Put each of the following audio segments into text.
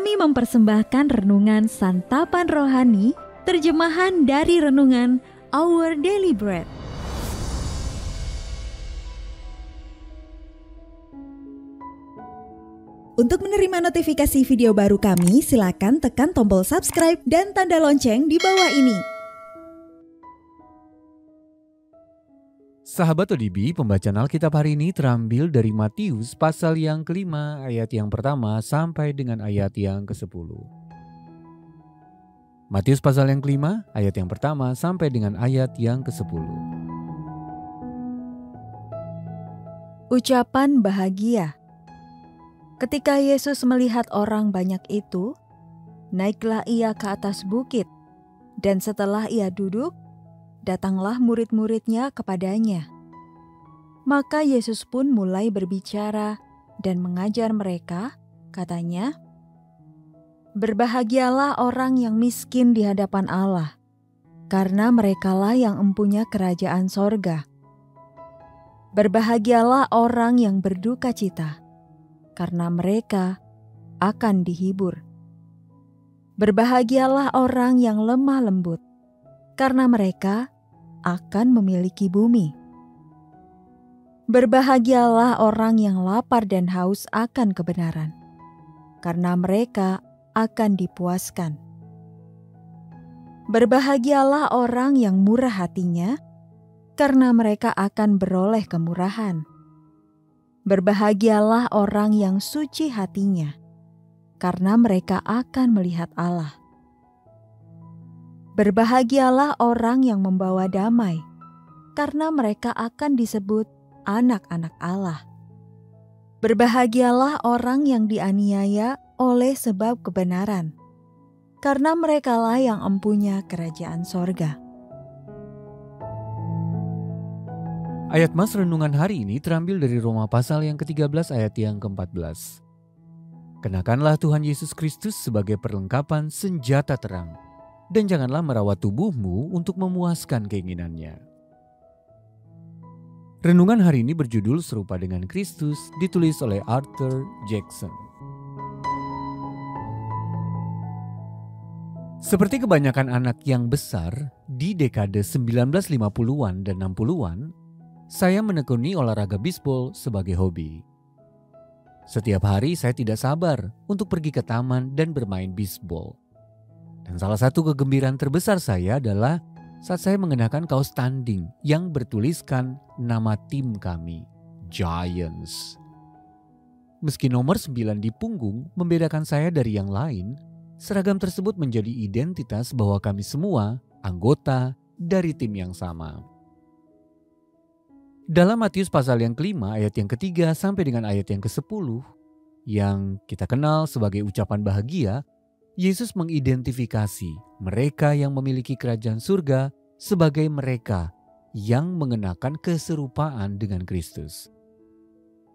Kami mempersembahkan renungan Santapan Rohani, terjemahan dari renungan Our Daily Bread. Untuk menerima notifikasi video baru kami, silakan tekan tombol subscribe dan tanda lonceng di bawah ini. Sahabat ODB, pembacaan Alkitab hari ini terambil dari Matius pasal yang kelima, ayat yang pertama sampai dengan ayat yang ke-10. Matius pasal yang kelima, ayat yang pertama sampai dengan ayat yang ke-10. Ucapan bahagia. Ketika Yesus melihat orang banyak itu, naiklah ia ke atas bukit, dan setelah ia duduk, datanglah murid-muridnya kepadanya. Maka Yesus pun mulai berbicara dan mengajar mereka, katanya, "Berbahagialah orang yang miskin di hadapan Allah, karena merekalah yang empunya kerajaan sorga. Berbahagialah orang yang berduka cita, karena mereka akan dihibur. Berbahagialah orang yang lemah lembut, karena mereka akan memiliki bumi. Berbahagialah orang yang lapar dan haus akan kebenaran, karena mereka akan dipuaskan. Berbahagialah orang yang murah hatinya, karena mereka akan beroleh kemurahan. Berbahagialah orang yang suci hatinya, karena mereka akan melihat Allah. Berbahagialah orang yang membawa damai, karena mereka akan disebut anak-anak Allah. Berbahagialah orang yang dianiaya oleh sebab kebenaran, karena merekalah yang empunya kerajaan sorga." Ayat mas renungan hari ini terambil dari Roma pasal yang ke-13 ayat yang ke-14. Kenakanlah Tuhan Yesus Kristus sebagai perlengkapan senjata terang, dan janganlah merawat tubuhmu untuk memuaskan keinginannya. Renungan hari ini berjudul Serupa dengan Kristus, ditulis oleh Arthur Jackson. Seperti kebanyakan anak yang besar, di dekade 1950-an dan 60-an, saya menekuni olahraga bisbol sebagai hobi. Setiap hari saya tidak sabar untuk pergi ke taman dan bermain bisbol. Dan salah satu kegembiraan terbesar saya adalah saat saya mengenakan kaos tanding yang bertuliskan nama tim kami, Giants. Meski nomor 9 di punggung membedakan saya dari yang lain, seragam tersebut menjadi identitas bahwa kami semua anggota dari tim yang sama. Dalam Matius pasal yang kelima ayat yang ketiga sampai dengan ayat yang ke-10, yang kita kenal sebagai ucapan bahagia, Yesus mengidentifikasi mereka yang memiliki kerajaan surga sebagai mereka yang mengenakan keserupaan dengan Kristus.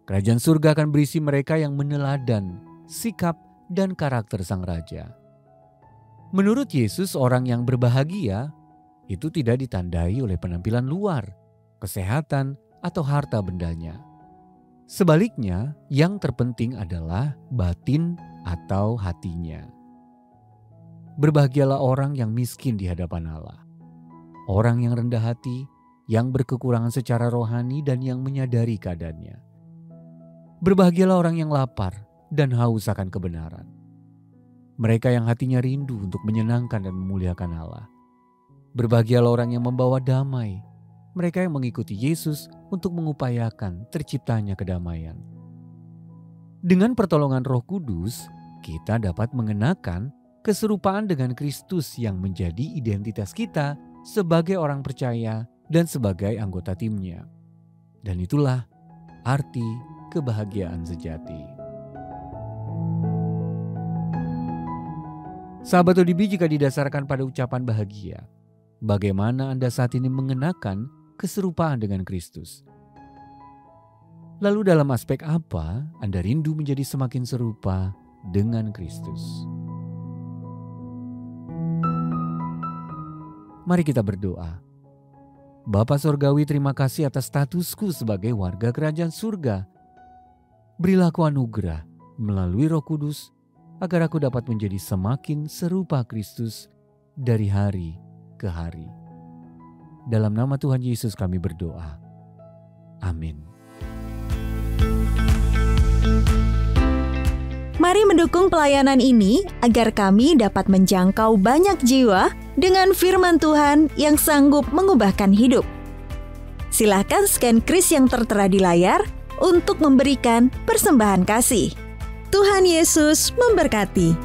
Kerajaan surga akan berisi mereka yang meneladan sikap dan karakter sang raja. Menurut Yesus, orang yang berbahagia itu tidak ditandai oleh penampilan luar, kesehatan, atau harta bendanya. Sebaliknya, yang terpenting adalah batin atau hatinya. Berbahagialah orang yang miskin di hadapan Allah. Orang yang rendah hati, yang berkekurangan secara rohani dan yang menyadari keadaannya. Berbahagialah orang yang lapar dan haus akan kebenaran. Mereka yang hatinya rindu untuk menyenangkan dan memuliakan Allah. Berbahagialah orang yang membawa damai. Mereka yang mengikuti Yesus untuk mengupayakan terciptanya kedamaian. Dengan pertolongan Roh Kudus, kita dapat mengenakan keserupaan dengan Kristus yang menjadi identitas kita sebagai orang percaya dan sebagai anggota timnya. Dan itulah arti kebahagiaan sejati. Sahabat ODB, jika didasarkan pada ucapan bahagia, bagaimana Anda saat ini mengenakan keserupaan dengan Kristus? Lalu dalam aspek apa Anda rindu menjadi semakin serupa dengan Kristus? Mari kita berdoa. Bapa Sorgawi, terima kasih atas statusku sebagai warga kerajaan surga. Berilah aku anugerah melalui Roh Kudus agar aku dapat menjadi semakin serupa Kristus dari hari ke hari. Dalam nama Tuhan Yesus kami berdoa. Amin. Mari mendukung pelayanan ini agar kami dapat menjangkau banyak jiwa dengan firman Tuhan yang sanggup mengubahkan hidup. Silahkan scan kris yang tertera di layar untuk memberikan persembahan kasih. Tuhan Yesus memberkati.